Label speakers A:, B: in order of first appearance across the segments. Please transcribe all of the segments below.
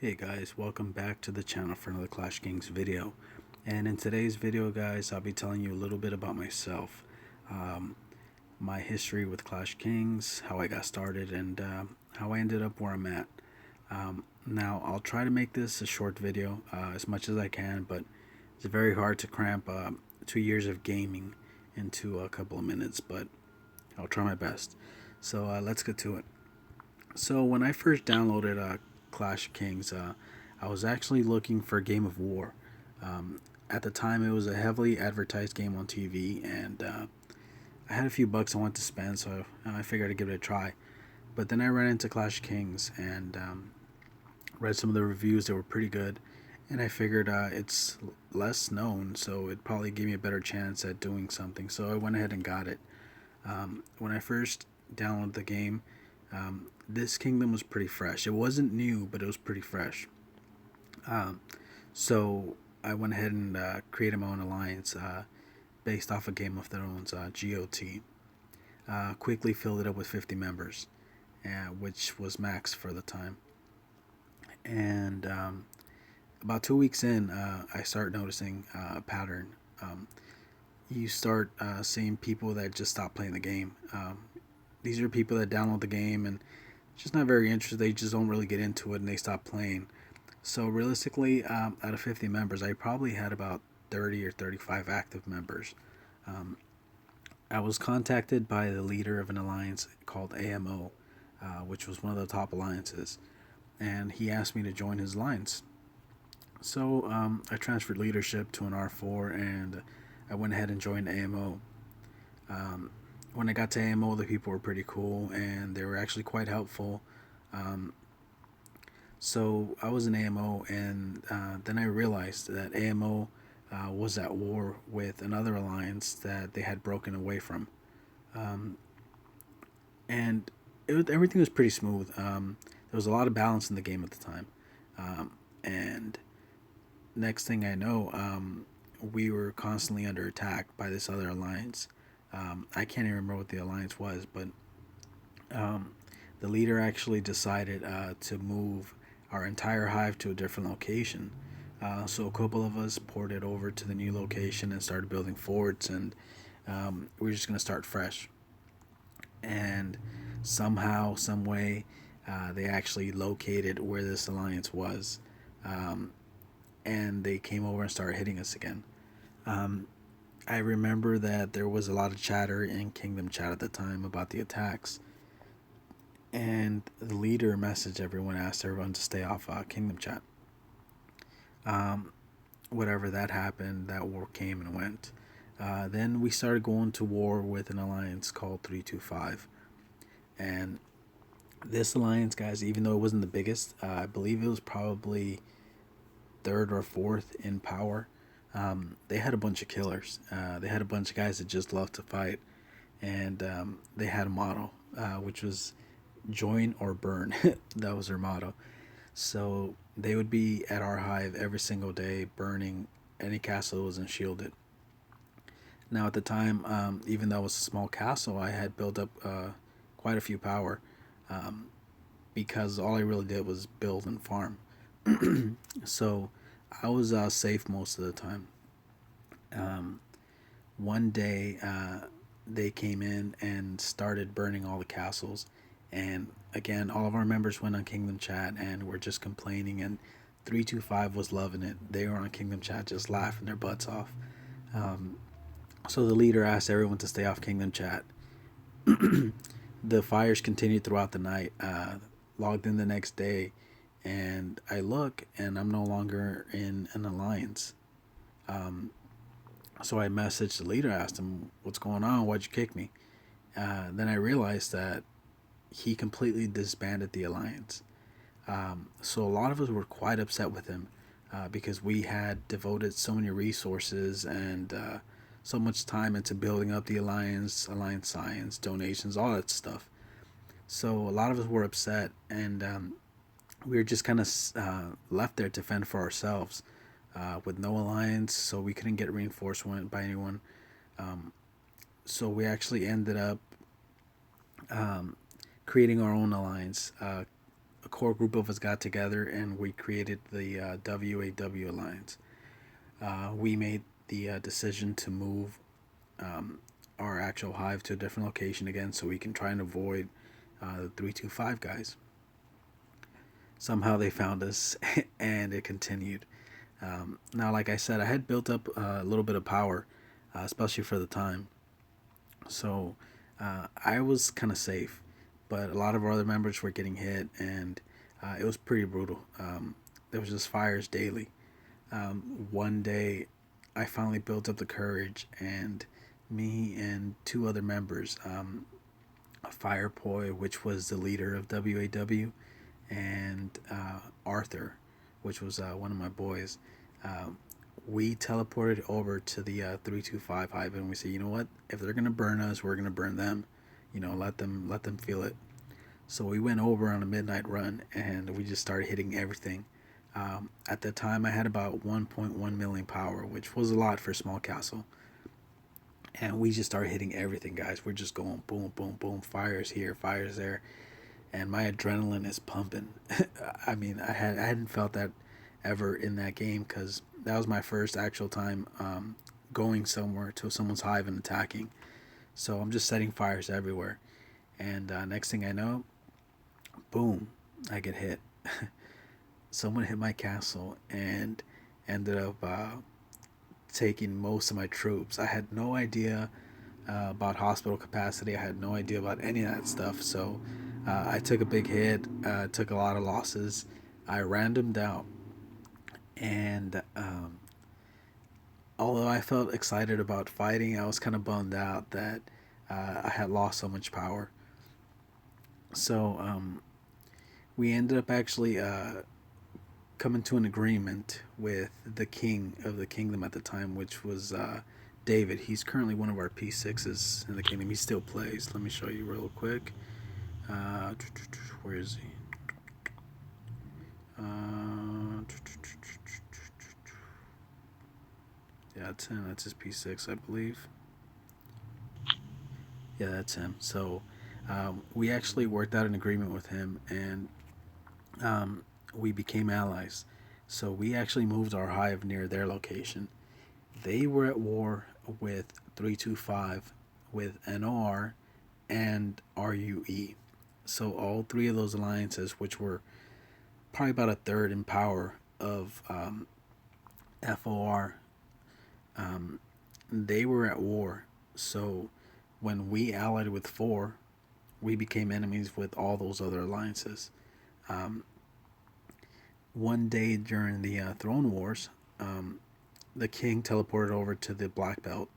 A: Hey guys, welcome back to the channel for another Clash Kings video. And in today's video guys, I'll be telling you a little bit about myself, um, my history with Clash Kings, how I got started, and how I ended up where I'm at. Now I'll try to make this a short video as much as I can, but it's very hard to cramp 2 years of gaming into a couple of minutes, but I'll try my best. So let's get to it. So when I first downloaded Clash of Kings, I was actually looking for Game of War. At the time, it was a heavily advertised game on TV, and I had a few bucks I wanted to spend, so I figured I'd give it a try. But then I ran into Clash of Kings and read some of the reviews that were pretty good, and I figured it's less known, so it'd probably give me a better chance at doing something. So I went ahead and got it. When I first downloaded the game, this kingdom was pretty fresh. It wasn't new, but it was pretty fresh. So I went ahead and created my own alliance based off of Game of Thrones, GOT. Quickly filled it up with 50 members, which was max for the time. And about 2 weeks in, I start noticing a pattern. You start seeing people that just stop playing the game. These are people that download the game and just not very interested. They just don't really get into it and they stop playing. So realistically, out of 50 members, I probably had about 30 or 35 active members. I was contacted by the leader of an alliance called AMO, which was one of the top alliances, and he asked me to join his alliance. So I transferred leadership to an R4, and I went ahead and joined AMO. When I got to AMO, the people were pretty cool, and they were actually quite helpful. So I was in AMO, and then I realized that AMO was at war with another alliance that they had broken away from. And everything was pretty smooth. There was a lot of balance in the game at the time. And next thing I know, we were constantly under attack by this other alliance. I can't even remember what the alliance was, but the leader actually decided to move our entire hive to a different location. So a couple of us ported over to the new location and started building forts, and we were just going to start fresh. And somehow, some way, they actually located where this alliance was, and they came over and started hitting us again. I remember that there was a lot of chatter in Kingdom chat at the time about the attacks, and the leader messaged everyone, asked everyone to stay off Kingdom chat. Whatever that happened, that war came and went. Then we started going to war with an alliance called 325, and this alliance, guys, even though it wasn't the biggest, I believe it was probably third or fourth in power. They had a bunch of killers. They had a bunch of guys that just loved to fight, and they had a motto, which was join or burn. That was their motto. So they would be at our hive every single day, burning any castle that wasn't shielded. Now at the time, even though it was a small castle, I had built up quite a few power, because all I really did was build and farm. So I was safe most of the time. One day, they came in and started burning all the castles, and again, all of our members went on Kingdom chat and were just complaining, and 325 was loving it. They were on Kingdom chat just laughing their butts off. So the leader asked everyone to stay off Kingdom chat. The fires continued throughout the night. Logged in the next day, and I look, and I'm no longer in an alliance. So I messaged the leader, asked him, "What's going on? Why'd you kick me?" Then I realized that he completely disbanded the alliance. So a lot of us were quite upset with him, because we had devoted so many resources and so much time into building up the alliance science, donations, all that stuff. So a lot of us were upset, and we were just kind of left there to fend for ourselves, with no alliance, so we couldn't get reinforcement by anyone. So we actually ended up creating our own alliance. a core group of us got together and we created the WAW Alliance. We made the decision to move um, our actual hive to a different location again so we can try and avoid the 325 guys. Somehow they found us and it continued. Now, like I said, I had built up a little bit of power, especially for the time. So I was kind of safe, but a lot of our other members were getting hit, and it was pretty brutal. There was just fires daily. One day, I finally built up the courage, and me and two other members, Firepoi, which was the leader of WAW, and Arthur, which was one of my boys. Um, we teleported over to the 325 hive, and we said, you know what? If they're gonna burn us, we're gonna burn them. You know, let them feel it. So we went over on a midnight run, and we just started hitting everything. At the time, I had about 1.1 million power, which was a lot for a small castle. And we just started hitting everything, guys. We're just going boom, boom, boom. Fires here, fires there, and my adrenaline is pumping. I mean, I hadn't felt that ever in that game because that was my first actual time going somewhere to someone's hive and attacking. So I'm just setting fires everywhere, and next thing I know, boom, I get hit. Someone hit my castle and ended up taking most of my troops. I had no idea about hospital capacity. I had no idea about any of that stuff. So I took a big hit, took a lot of losses. I randomed out, and although I felt excited about fighting, I was kind of bummed out that I had lost so much power. So we ended up actually coming to an agreement with the king of the kingdom at the time, which was David. He's currently one of our P6s in the kingdom. He still plays. Let me show you real quick. Where is he? Yeah, that's him. That's his P6, I believe. Yeah, that's him. So we actually worked out an agreement with him, and we became allies. So we actually moved our hive near their location. They were at war with 325, with NOR, and RUE. So all three of those alliances, which were probably about a third in power of FOR, they were at war. So when we allied with 4, we became enemies with all those other alliances. Um, One day during the Throne Wars, the king teleported over to the Black Belt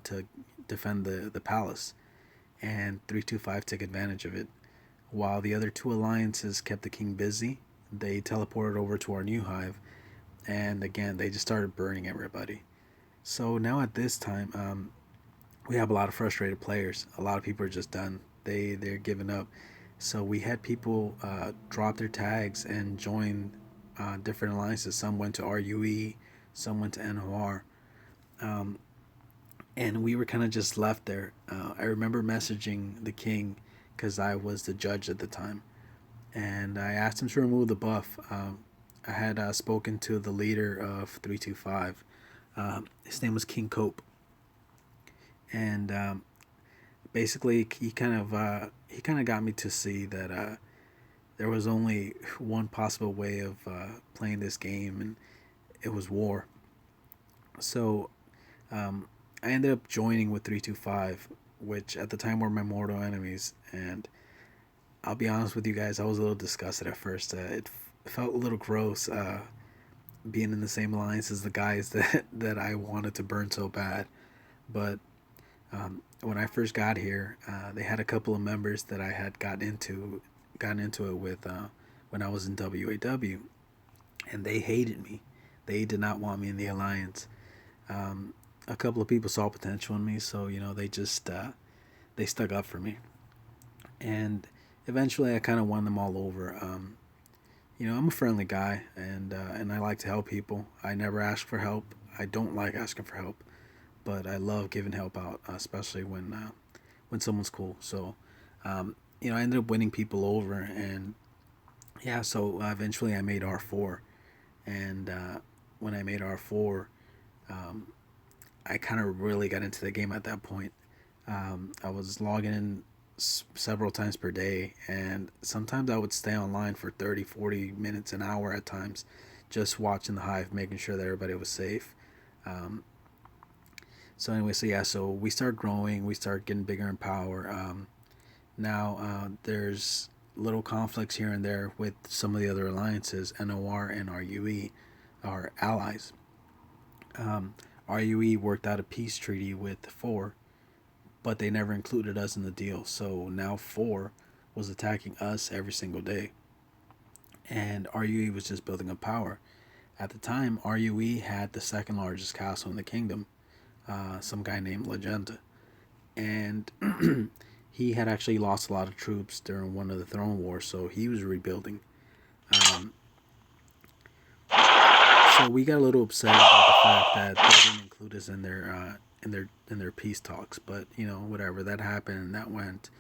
A: to defend the palace, and 325 took advantage of it. While the other two alliances kept the king busy, they teleported over to our new hive, and again, they just started burning everybody. So now at this time, we have a lot of frustrated players. A lot of people are just done. They're giving up. So we had people drop their tags and join different alliances. Some went to RUE, some went to NOR, um, and we were kind of just left there. I remember messaging the king because I was the judge at the time, and I asked him to remove the buff. I had spoken to the leader of 325. His name was King Cope, and basically he kind of got me to see that there was only one possible way of playing this game, and it was war. So I ended up joining with 325, which at the time were my mortal enemies, and I'll be honest with you guys, I was a little disgusted at first. It felt a little gross being in the same alliance as the guys that I wanted to burn so bad. But when I first got here, they had a couple of members that I had gotten into it with when I was in WAW, and they hated me. They did not want me in the alliance. A couple of people saw potential in me, so they just they stuck up for me, and eventually I kind of won them all over. I'm a friendly guy, and I like to help people. I never ask for help. I don't like asking for help, but I love giving help out, especially when someone's cool. So, I ended up winning people over, and Yeah, so eventually I made R4, and when I made R4, um, I kind of really got into the game at that point. I was logging in several times per day, and sometimes I would stay online for 30, 40 minutes, an hour at times, just watching the hive, making sure that everybody was safe. Um, so anyway, so yeah, so we start growing, we start getting bigger in power. Now there's little conflicts here and there with some of the other alliances. NOR and RUE are allies. Um, RUE worked out a peace treaty with 4, but they never included us in the deal. So now 4 was attacking us every single day, and RUE was just building up power. At the time, RUE had the second largest castle in the kingdom, some guy named Legenda, and he had actually lost a lot of troops during one of the throne wars, so he was rebuilding. Um, so we got a little upset about the fact that they didn't include us in their peace talks, but whatever, that happened and that went.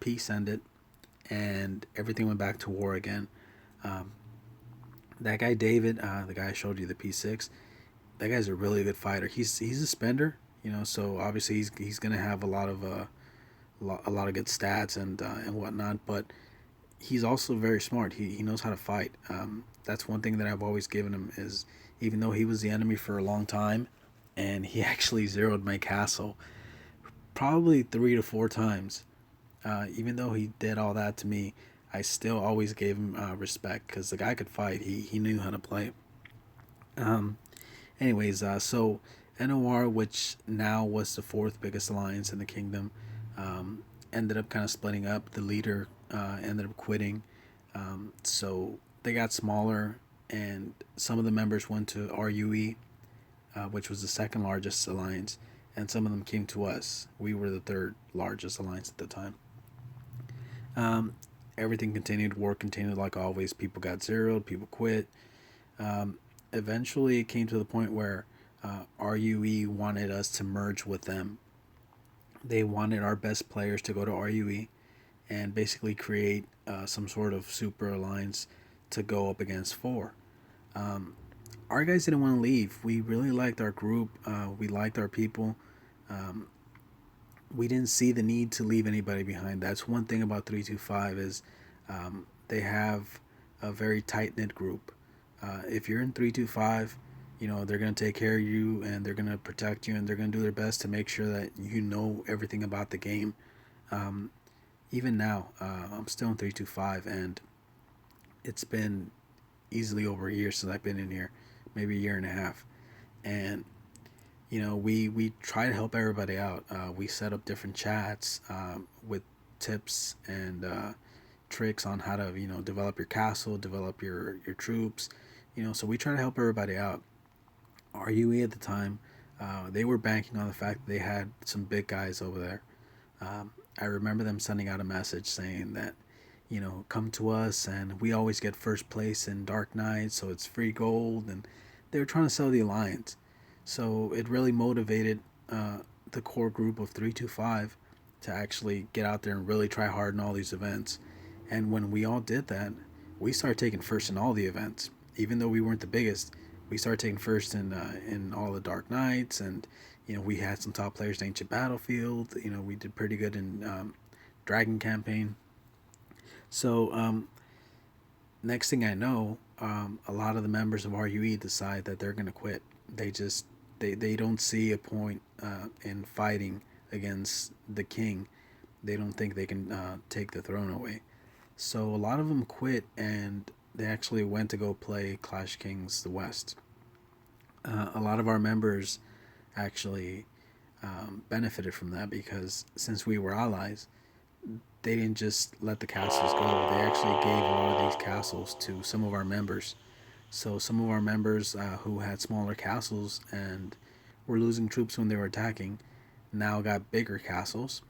A: Peace ended, and everything went back to war again. Um, that guy David, the guy I showed you the P6, that guy's a really good fighter. He's a spender, so obviously he's gonna have a lot of good stats and whatnot. But he's also very smart. He knows how to fight. That's one thing that I've always given him is, even though he was the enemy for a long time, and he actually zeroed my castle probably 3 to 4 times. Even though he did all that to me, I still always gave him respect because the guy could fight. He knew how to play. Um, Anyways, so NOR, which now was the fourth biggest alliance in the kingdom, ended up kind of splitting up. The leader ended up quitting, so they got smaller, and some of the members went to RUE, which was the second largest alliance, and some of them came to us. We were the third largest alliance at the time. Um, Everything continued, war continued like always. People got zeroed, people quit. Um, Eventually, it came to the point where RUE wanted us to merge with them. They wanted our best players to go to RUE and basically create some sort of super alliance to go up against 4. Um, our guys didn't want to leave. We really liked our group. We liked our people. Um, we didn't see the need to leave anybody behind. That's one thing about 325 is they have a very tight knit group. If you're in 325, they're gonna take care of you and they're gonna protect you and they're gonna do their best to make sure that you know everything about the game. Um, Even now, I'm still in 325, and it's been easily over a year since I've been in here, maybe a year and a half. And we try to help everybody out. We set up different chats with tips and tricks on how to develop your castle, develop your troops. So we try to help everybody out. RUE at the time, they were banking on the fact that they had some big guys over there. I remember them sending out a message saying that, come to us and we always get first place in Dark Knight, so it's free gold. And they were trying to sell the alliance. So it really motivated the core group of 325 to actually get out there and really try hard in all these events. And when we all did that, we started taking first in all the events. Even though we weren't the biggest, we started taking first in all the Dark Knights, and we had some top players in Ancient Battlefield. We did pretty good in Dragon Campaign. So next thing I know, a lot of the members of RUE decide that they're going to quit. They don't see a point in fighting against the king. They don't think they can take the throne away. So a lot of them quit, and they actually went to go play Clash Kings the West. A lot of our members actually benefited from that because since we were allies, they didn't just let the castles go. They actually gave a lot of these castles to some of our members. So some of our members who had smaller castles and were losing troops when they were attacking now got bigger castles,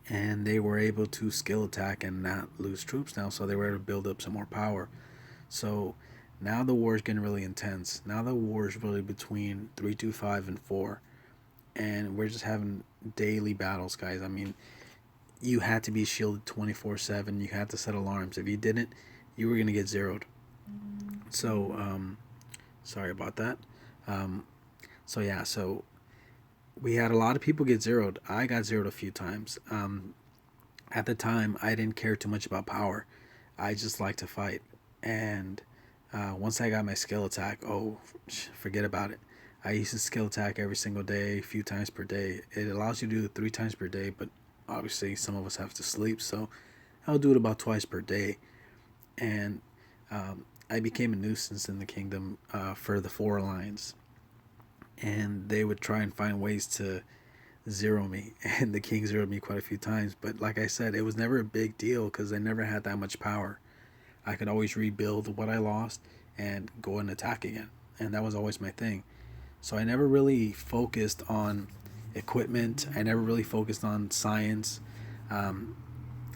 A: and they were able to skill attack and not lose troops now, so they were able to build up some more power. So now the war is getting really intense. Now the war is really between 325 and 4, and we're just having daily battles, guys. I mean, you had to be shielded 24/7. You had to set alarms. If you didn't, you were gonna get zeroed. So sorry about that. Um, so yeah, so we had a lot of people get zeroed. I got zeroed a few times. At the time, I didn't care too much about power. I just liked to fight. And once I got my skill attack, oh, forget about it. I used to skill attack every single day, a few times per day. It allows you to do it 3 times per day, but obviously some of us have to sleep, so I'll do it about twice per day. And I became a nuisance in the kingdom for the four alliance, and they would try and find ways to zero me, and the king zeroed me quite a few times. But like I said, it was never a big deal because I never had that much power. I could always rebuild what I lost and go and attack again, and that was always my thing. So I never really focused on equipment. I never really focused on science. Um,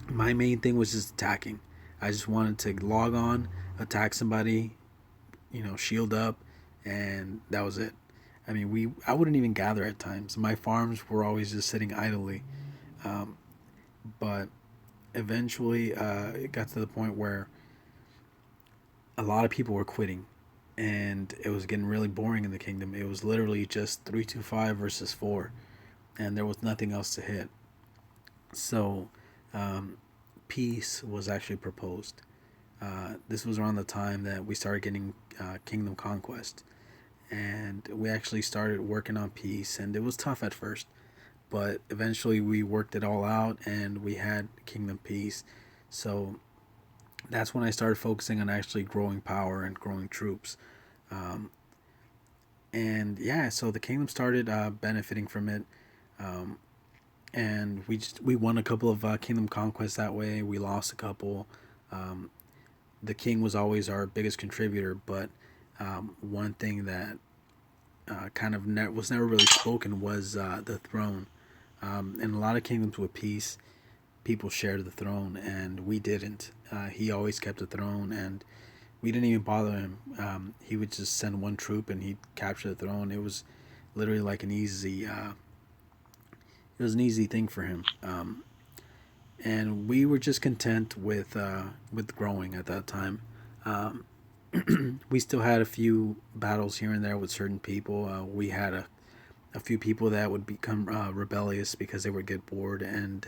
A: my main thing was just attacking. I just wanted to log on, attack somebody, shield up, and that was it. I mean, I wouldn't even gather at times. My farms were always just sitting idly. Um, but eventually, it got to the point where a lot of people were quitting, and it was getting really boring in the kingdom. It was literally just 325 versus 4, and there was nothing else to hit. So, um, peace was actually proposed. This was around the time that we started getting Kingdom Conquest, and we actually started working on peace, and it was tough at first, but eventually we worked it all out, and we had Kingdom Peace. So that's when I started focusing on actually growing power and growing troops. Um, and yeah, so the kingdom started benefiting from it. Um, and we won a couple of kingdom conquests that way. We lost a couple. Um, the king was always our biggest contributor, but one thing that was never really spoken was the throne. In a lot of kingdoms with peace, people shared the throne, and we didn't. He always kept the throne, and we didn't even bother him. He would just send one troop, and he'd capture the throne. It was literally like it was an easy thing for him. And we were just content with growing at that time. Um, we still had a few battles here and there with certain people. We had a few people that would become rebellious because they would get bored, and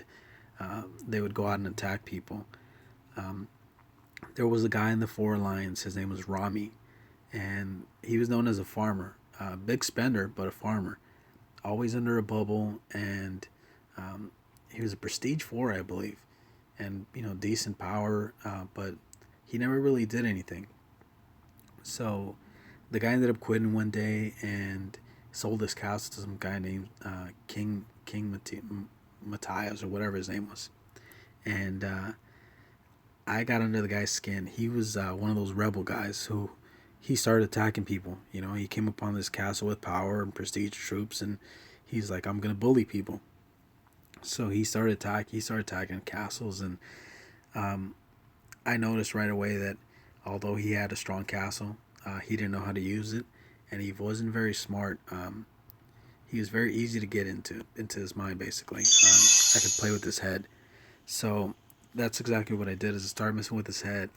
A: they would go out and attack people. Um, there was a guy in the Four Alliance. His name was Rami, and he was known as a farmer, big spender, but a farmer. Always under a bubble, and um, he was a prestige 4, I believe, and decent power, but he never really did anything. So the guy ended up quitting one day and sold his castle to some guy named King Matthias or whatever his name was, and I got under the guy's skin. He was one of those rebel guys who he started attacking people. He came upon this castle with power and prestige troops, and he's like, I'm gonna bully people. So he started attacking castles, and um, I noticed right away that although he had a strong castle, he didn't know how to use it, and he wasn't very smart. He was very easy to get into his mind. Basically, I could play with his head. So that's exactly what I did. Is I started messing with his head,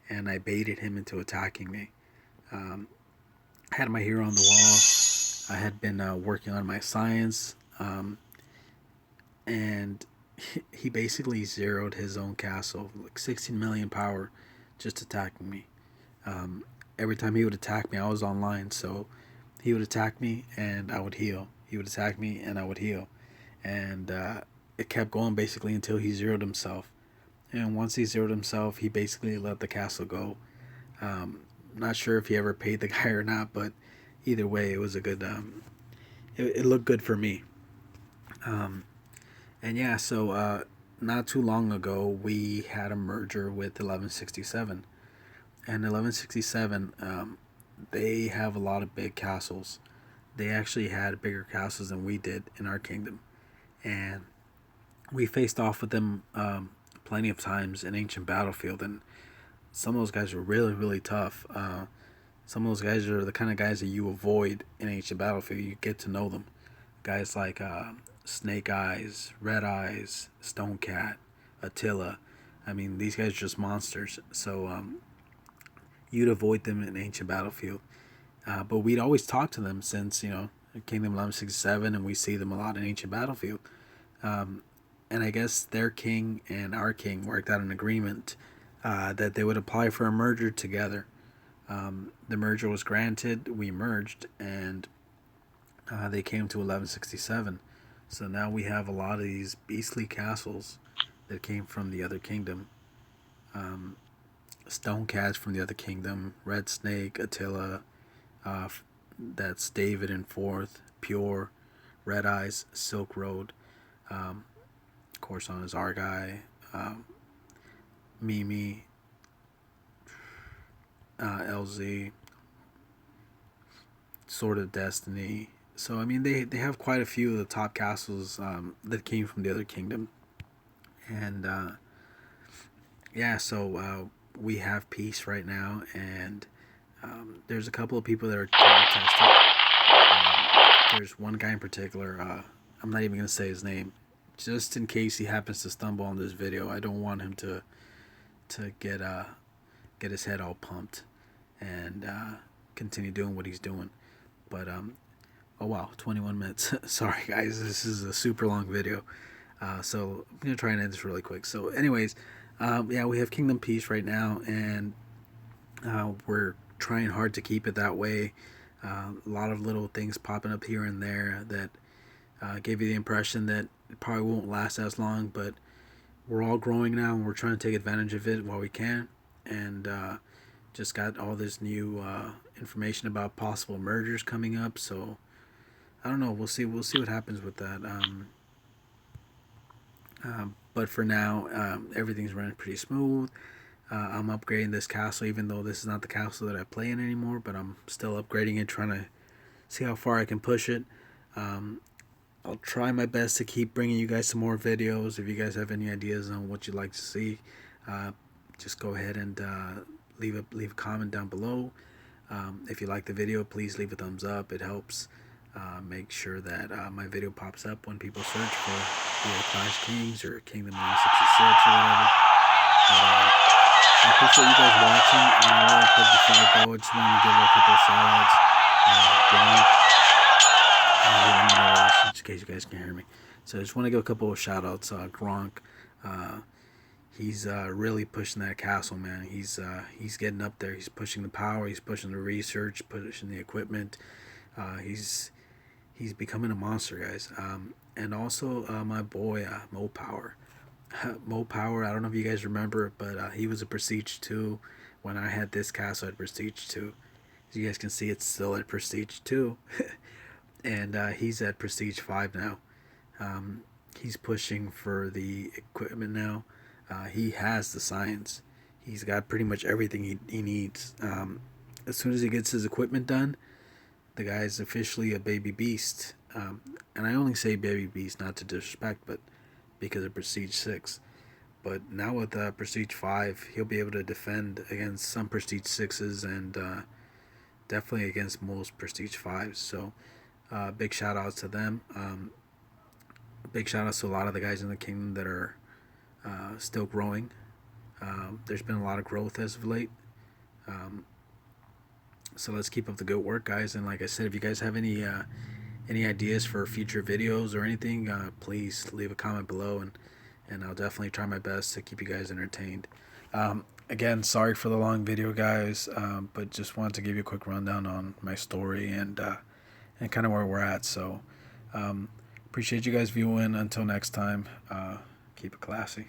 A: and I baited him into attacking me. Um, I had my hero on the wall. I had been working on my science, and he basically zeroed his own castle, like 16 million power, just attacking me. Um, every time he would attack me, I was online, so he would attack me and I would heal. He would attack me and I would heal, and it kept going basically until he zeroed himself. And once he zeroed himself, he basically let the castle go. Not sure if he ever paid the guy or not, but either way, it was a good. It looked good for me. Um, and yeah, so not too long ago, we had a merger with 1167, and 1167, they have a lot of big castles. They actually had bigger castles than we did in our kingdom, and we faced off with them plenty of times in ancient battlefield, and some of those guys were really really tough. Some of those guys are the kind of guys that you avoid in ancient battlefield. You get to know them. Guys like Snake Eyes, Red Eyes, Stone Cat, Attila. I mean, these guys are just monsters. So you'd avoid them in ancient battlefield. But we'd always talk to them since, Kingdom 1167, and we see them a lot in ancient battlefield. And I guess their king and our king worked out an agreement that they would apply for a merger together. The merger was granted, we merged, and they came to 1167. So now we have a lot of these beastly castles that came from the other kingdom. Stone Cats from the other kingdom, Red Snake, Attila, that's David in fourth, Pure, Red Eyes, Silk Road, Corson is our guy, Mimi, LZ, Sword of Destiny. So I mean, they have quite a few of the top castles that came from the other kingdom, and yeah, so we have peace right now, and there's a couple of people that are trying to test it. There's one guy in particular. I'm not even gonna say his name, just in case he happens to stumble on this video. I don't want him to get his head all pumped and continue doing what he's doing. But oh wow, 21 minutes. Sorry guys, this is a super long video. So I'm gonna try and end this really quick. So anyways, yeah, we have Kingdom Peace right now, and we're trying hard to keep it that way. A lot of little things popping up here and there that gave you the impression that it probably won't last as long, but we're all growing now, and we're trying to take advantage of it while we can. And just got all this new information about possible mergers coming up. So I don't know. We'll see. We'll see what happens with that. But for now, everything's running pretty smooth. I'm upgrading this castle, even though this is not the castle that I play in anymore. But I'm still upgrading it, trying to see how far I can push it. I'll try my best to keep bringing you guys some more videos. If you guys have any ideas on what you'd like to see, just go ahead and leave a comment down below. If you like the video, please leave a thumbs up. It helps make sure that my video pops up when people search for either Clash Kings or Kingdom 966 or whatever. But, I appreciate you guys watching. Really quick before I go, I just wanted to give a couple of shout outs. Just in case you guys can hear me. So I just want to give a couple of shout outs. Gronk, he's really pushing that castle, man. He's getting up there. He's pushing the power. He's pushing the research, pushing the equipment. He's becoming a monster, guys. And also my boy Mo Power. Mo Power, I don't know if you guys remember, but he was a Prestige 2 when I had this castle at Prestige 2. As you guys can see, it's still at Prestige 2. And he's at Prestige 5 now. He's pushing for the equipment now. He has the science. He's got pretty much everything he needs. As soon as he gets his equipment done, the guy's officially a baby beast. And I only say baby beast not to disrespect, but because of Prestige 6. But now with Prestige 5, he'll be able to defend against some Prestige 6s and definitely against most Prestige 5s. So big shout outs to them. Big shout outs to a lot of the guys in the kingdom that are still growing. There's been a lot of growth as of late. So let's keep up the good work, guys. And like I said, if you guys have any ideas for future videos or anything, please leave a comment below, and I'll definitely try my best to keep you guys entertained. Again, sorry for the long video, guys, but just wanted to give you a quick rundown on my story and kind of where we're at. So appreciate you guys viewing. Until next time, keep it classy.